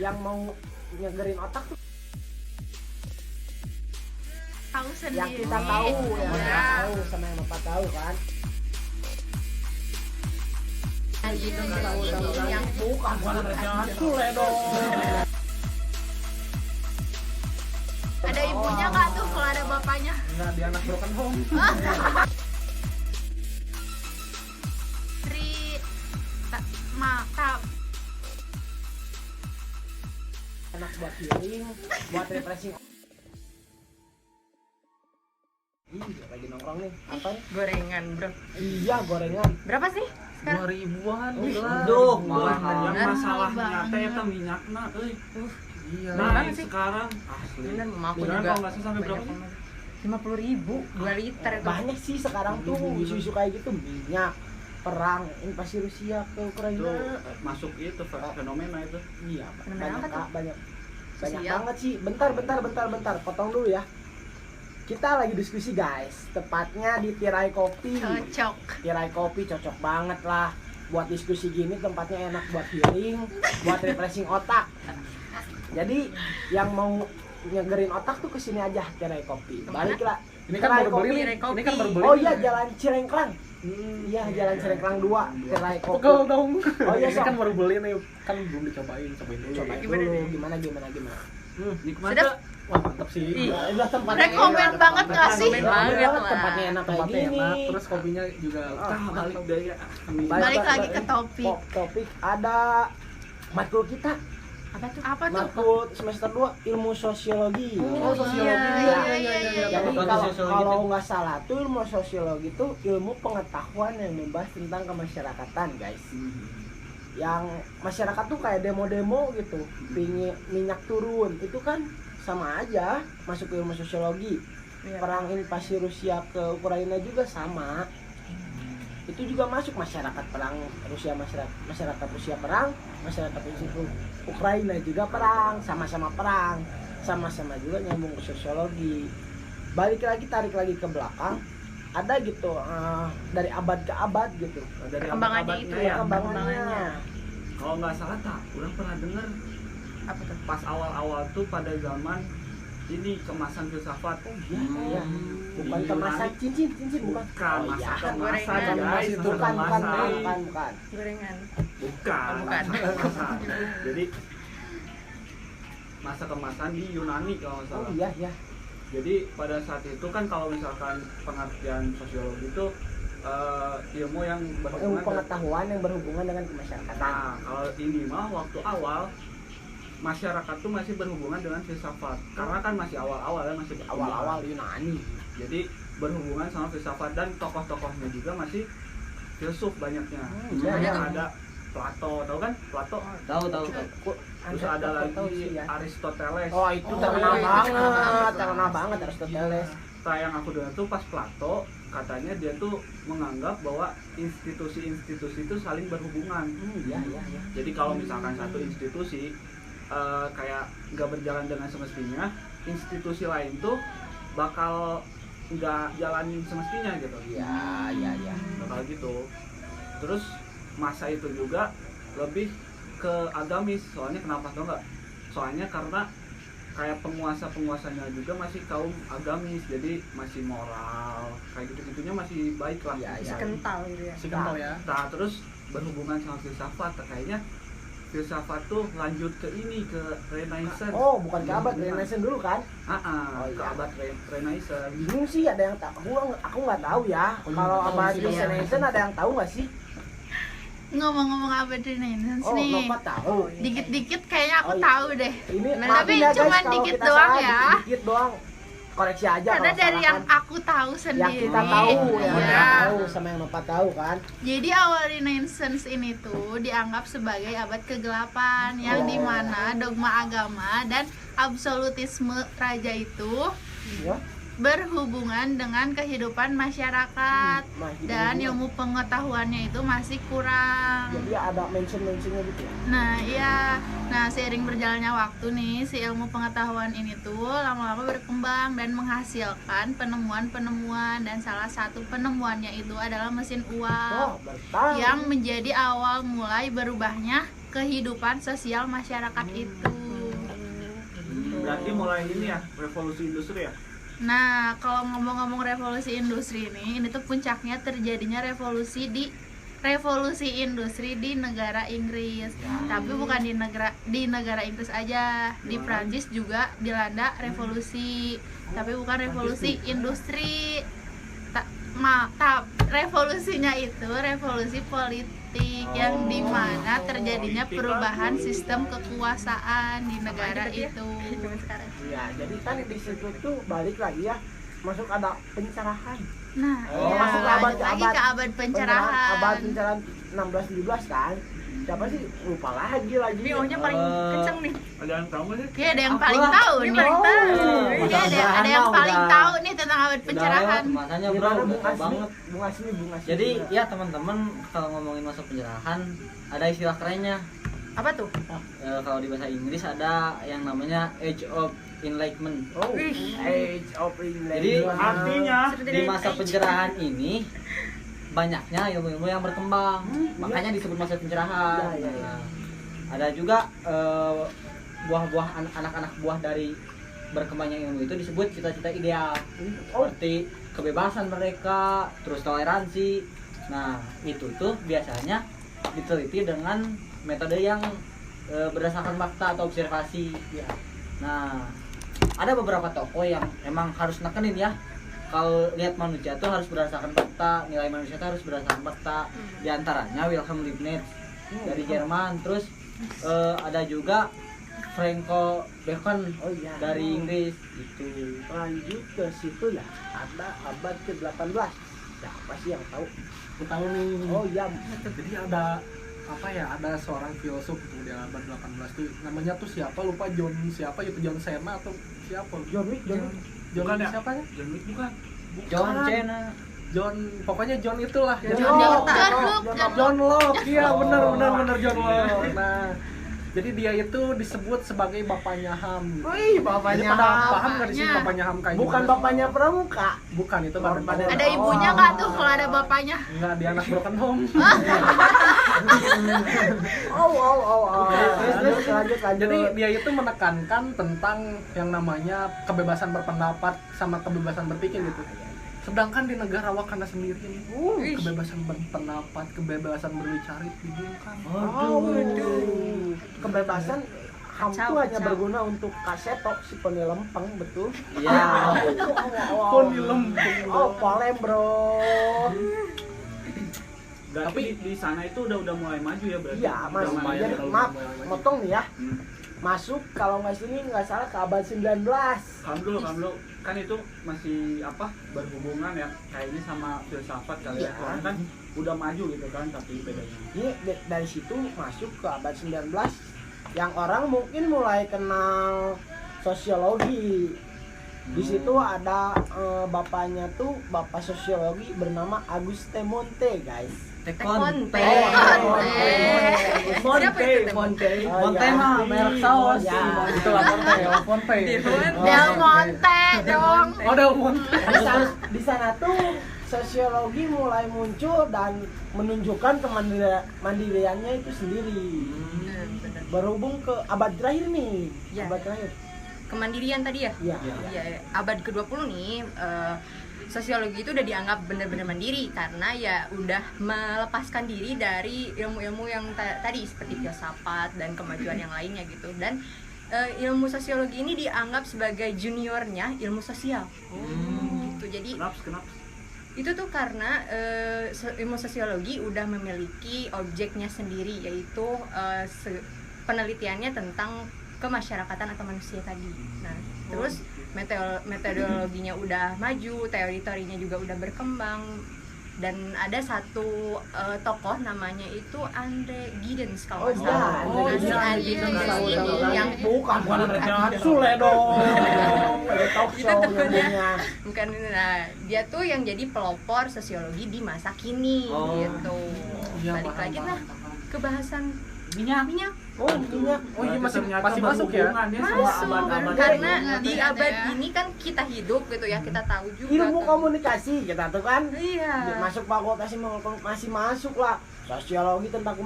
yang mau nyegerin otak tuh Tahu sendiri. yang kita tahu, yang Ya. kita tahu sama yang Bapak tahu kan. Yang Bukan Sule dong. ada ibunya nggak tuh kalau ada bapaknya? Enggak, dia anak broken home. Mantap. Enak buat healing, buat refreshing. Iya, lagi nongkrong nih. Apa nih? Gorengan, bro. Iya, gorengan. Berapa sih? 2000-an gila. Duh, mahal. yang Mahal masalahnya banget. teh eta minyakna euy. Iya. Nah, banget sih. sekarang asli. Bener, mama aku Beneran juga. kalau nggak salah sampai berapa sih? 50.000, 2 liter itu. Banyak sih sekarang tuh isu-isu kayak gitu, minyak, perang, invasi Rusia ke Itu Ukraina. masuk itu fenomena itu. Iya, Fenomena banyak apa tuh? banyak Sosial. banget sih. Bentar, potong dulu ya. Kita lagi diskusi guys, tepatnya di Tirai Kopi. Cocok. Tirai Kopi cocok banget lah buat diskusi gini, tempatnya enak buat healing, buat refreshing otak. Jadi yang mau nyegerin otak tuh kesini aja Tirai Kopi. Balik lah. Ini kan Tirai baru beli Kopi. nih. Ini kan baru beli. Oh iya, Jalan Cirengkrang. Iya, Jalan Cirengkrang 2, Tirai Kopi. Pukul dong. Oh iya, Ini kan sok. baru beli nih, kan belum cobain dulu. Cobain Gimana dulu, nih? gimana. Nikmat Sedap. tuh. Wah, mantap sih. Ih. Udah tempatnya Rekomen enak. banget nggak sih? Rekomen banget lah. Tempatnya enak kayak Tempatnya gini. enak, terus kopinya juga Balik dari Balik lagi ke topik. Topik ada matkul kita. Apa tuh? Apa tuh? Matkul semester 2 ilmu sosiologi. Oh, sosiologi. Iya. Jadi Apa tuh kalau sosiologi kalau itu? nggak salah tuh ilmu sosiologi itu ilmu pengetahuan yang membahas tentang kemasyarakatan, guys. Yang masyarakat tuh kayak demo-demo gitu, pingin minyak turun, itu kan sama aja masuk ke ilmu sosiologi. Iya. Perang invasi Rusia ke Ukraina juga sama. Itu juga masuk masyarakat perang Rusia, masyarakat Rusia perang, masyarakat Ukraina juga perang, sama-sama perang, sama-sama juga nyambung ke sosiologi. Balik lagi, tarik lagi ke belakang, ada gitu dari abad ke abad gitu, dari Perkembangannya abad-abadnya itu ya. perkembangannya. Kalau nggak salah tak, orang pernah dengar Apa tuh? pas awal-awal tuh pada zaman ini kemasan filsafat. Iya. Bukan Di kemasan Yunani. cincin bukan. Bukan, Oh, iya. masa kemasan Gorengan. guys, masa Bukan. kemasan. Gorengan. Bukan, Bukan. masa kemasan. Jadi masa kemasan di Yunani kalau nggak Oh salah. iya. Jadi pada saat itu kan kalau misalkan pengertian sosiologi itu ilmu yang Ilmu berhubungan dengan pengetahuan yang berhubungan dengan kemasyarakatan. nah, kalau ini mah waktu awal masyarakat tuh masih berhubungan dengan filsafat karena kan masih awal-awal ya, masih berkembang. Awal-awal Yunani. Jadi berhubungan sama filsafat dan tokoh-tokohnya juga masih filsuf banyaknya. Iya, Misalnya iya. ada Plato, tahu kan Plato? Tahu. Terus ada lagi Aristoteles. Oh itu Oh, terkenal iya, banget, terkenal banget Aristoteles. Nah, yang aku dengar tuh pas Plato katanya dia tuh menganggap bahwa institusi-institusi itu saling berhubungan. Iya. Jadi kalau misalkan satu institusi kayak nggak berjalan dengan semestinya, institusi lain tuh bakal nggak jalanin semestinya gitu. Iya. Bakal gitu. Terus masa itu juga lebih ke agamis. Soalnya kenapa tau nggak? Soalnya karena kayak penguasanya juga masih kaum agamis, jadi masih moral kayak gitu-gitunya masih baik lah. Iya. Bisa kental gitu ya. Si kental ya. Nah, terus berhubungan sama filsafat, kayaknya filsafat tuh lanjut ke ini, ke Renaissance. Oh bukan ke abad Renaissance dulu kan? Oh, Ke iya. abad Renaissance. Bingung sih, ada yang tahu. Aku nggak tahu ya. Aku juga Kalau nggak tahu abad sih, iya. Renaissance ada yang tahu nggak sih? Ngomong-ngomong apa Renaissance Oh nih? Nova tahu. Dikit-dikit kayaknya aku Oh, iya. tahu deh. Ini Nah, maafin tapi ya, guys, cuman kalau dikit kita doang salah, ya. Dikit doang. Koreksi aja Karena kalau dari salah yang kan. aku tahu sendiri. Yang kita tahu, yang Iya. kita tahu sama yang Nova tahu kan. Jadi awal Renaissance ini tuh dianggap sebagai abad kegelapan yang dimana dogma agama dan absolutisme raja itu Ya. berhubungan dengan kehidupan masyarakat dan ilmu pengetahuannya itu masih kurang. Jadi ada mention-mentionnya gitu ya. Nah iya, nah seiring berjalannya waktu nih si ilmu pengetahuan ini tuh lama-lama berkembang dan menghasilkan penemuan-penemuan, dan salah satu penemuannya itu adalah mesin uap Oh, bertahan. yang menjadi awal mulai berubahnya kehidupan sosial masyarakat itu. Berarti mulai ini ya, revolusi industri ya. Nah, kalau ngomong-ngomong revolusi industri ini tuh puncaknya terjadinya revolusi industri di negara Inggris. Tapi bukan di negara Inggris aja, di Prancis juga dilanda revolusi. Tapi bukan revolusi industri. Revolusinya itu revolusi politik yang dimana terjadinya perubahan sistem kekuasaan di negara itu. Ya, jadi kan di situ tuh balik lagi ya, masuk ada pencerahan. Nah, Oh, iya, masuk lanjut lagi ke abad pencerahan. Abad pencerahan 16-17 kan. Siapa sih? Lupa lagi. Ini O-nya paling kenceng nih. Ada yang tahu nggak sih? Kayak ada yang paling tahu nih. paling tahu. Kayak ada yang paling tahu nih tentang abad pencerahan. Masanya bro, Gimana Bung udah Asmi? banget. Bung Asmi. Jadi ya teman-teman, kalau ngomongin masa penjarahan ada istilah kerennya. Apa tuh? Kalau di bahasa Inggris ada yang namanya Age of Enlightenment. Oh, Age of Enlightenment. Jadi Artinya di masa pencerahan ini banyaknya ilmu-ilmu yang berkembang, makanya disebut masa pencerahan. Iya, iya. Nah, ada juga buah-buah anak-anak buah dari berkembangnya ilmu itu disebut cita-cita ideal, seperti kebebasan mereka, terus toleransi. Nah, itu tuh biasanya diteliti dengan metode yang berdasarkan fakta atau observasi. Nah, ada beberapa tokoh yang emang harus nekenin ya, kalau lihat manusia tuh harus berdasarkan fakta, nilai manusia tuh harus berdasarkan fakta. Di antaranya Wilhelm Leibniz dari Jerman, terus ada juga Franco Bacon Oh iya. dari Inggris itu. Lanjut ke situ ya, ada abad ke-18. Siapa sih yang tahu? Aku tahu nih. Oh iya. Jadi ada apa ya, ada seorang filsuf gitu di abad 18 tuh namanya tuh siapa, lupa, John siapa gitu, John Sena atau siapa, John Wick. Bukan ya? siapa ya, John Wick bukan. John Cena. John, pokoknya John itulah. John Locke. Iya, benar John Locke. Nah, jadi dia itu disebut sebagai bapaknya HAM. Wih, Jadi bapaknya pada Ham. paham nggak di sini bapaknya HAM kayak Bukan gimana? bapaknya Pramuka. Bukan, itu baru Ada ibunya nggak tuh kalau ada bapaknya? Enggak, dia anak broken home. Oh. Terus lanjut. Jadi dia itu menekankan tentang yang namanya kebebasan berpendapat sama kebebasan berpikir gitu. Sedangkan di negara Wakanda sendiri ini, kebebasan berpendapat, kebebasan berbicara itu dibungkam. Aduh. Kebebasan Ham Kacau, tuh hanya kacau. berguna untuk kasetok si poni lempeng, betul? Iya. Poni lempeng. Oh, polem bro. Berarti di sana itu udah mulai maju ya berarti. Iya, Mas. Udah mulai Jadi maju. maaf, motong nih ya. Hmm. Masuk kalau nggak sini nggak salah ke abad 19. Kamu dulu kan itu masih apa berhubungan ya kayaknya sama filsafat kali ya. Iya. Soalnya kan udah maju gitu kan, tapi bedanya. Ini dari situ masuk ke abad 19 yang orang mungkin mulai kenal sosiologi. Di situ ada bapaknya tuh bapak sosiologi bernama Auguste Monte, guys. Tekonte. Monte mah merek saus. Ya. Itulah Fonte. Del Monte dong. Oh, Del Monte. Di sana tuh sosiologi mulai muncul dan menunjukkan kemandiriannya itu sendiri. Berhubung ke abad terakhir nih. Ya. Abad terakhir. Kemandirian tadi ya? Iya. Iya, abad ke-20 nih sosiologi itu udah dianggap benar-benar mandiri karena ya udah melepaskan diri dari ilmu-ilmu yang tadi seperti filsafat dan kemajuan yang lainnya gitu. Dan ilmu sosiologi ini dianggap sebagai juniornya ilmu sosial. Gitu. Jadi Kenapa? itu tuh karena ilmu sosiologi udah memiliki objeknya sendiri, yaitu penelitiannya tentang kemasyarakatan atau manusia tadi. Nah, terus metodologinya udah maju, teori-teorinya juga udah berkembang, dan ada satu tokoh namanya itu Andre Giddens kalau nggak salah. Nah, si Andre Giddens ini yang bukan Sule dong. Talk Itu show temennya. nyambungnya. bukan, nah dia tuh yang jadi pelopor sosiologi di masa kini gitu. Iya, Balik paham, lagi lah paham. ke bahasan Minyak. minyak. Oh, minyak. Oh iya, masih Ternyata masuk ya. berhubungannya sama Masuk, abad-abad karena sebelumnya. di ternyata abad ya. ini kan kita hidup gitu ya, kita tahu juga Ilmu kan. komunikasi kita tuh kan. Iya. Masuk fakultas masih masuk lah. Sosiologi tentang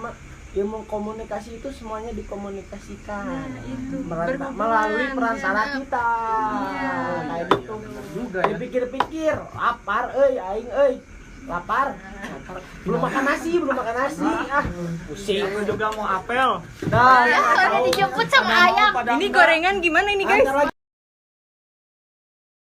ilmu komunikasi itu semuanya dikomunikasikan. Nah, itu. Melalui perantara Siap. kita. Iya. Kayak gitu. juga ya. Dipikir-pikir, lapar aing lapar. Belum makan nasi. Pusing. Aku juga mau apel. Dah, Ya, udah dijemput sama ayam. Ini gorengan gimana ini guys? Antar lagi.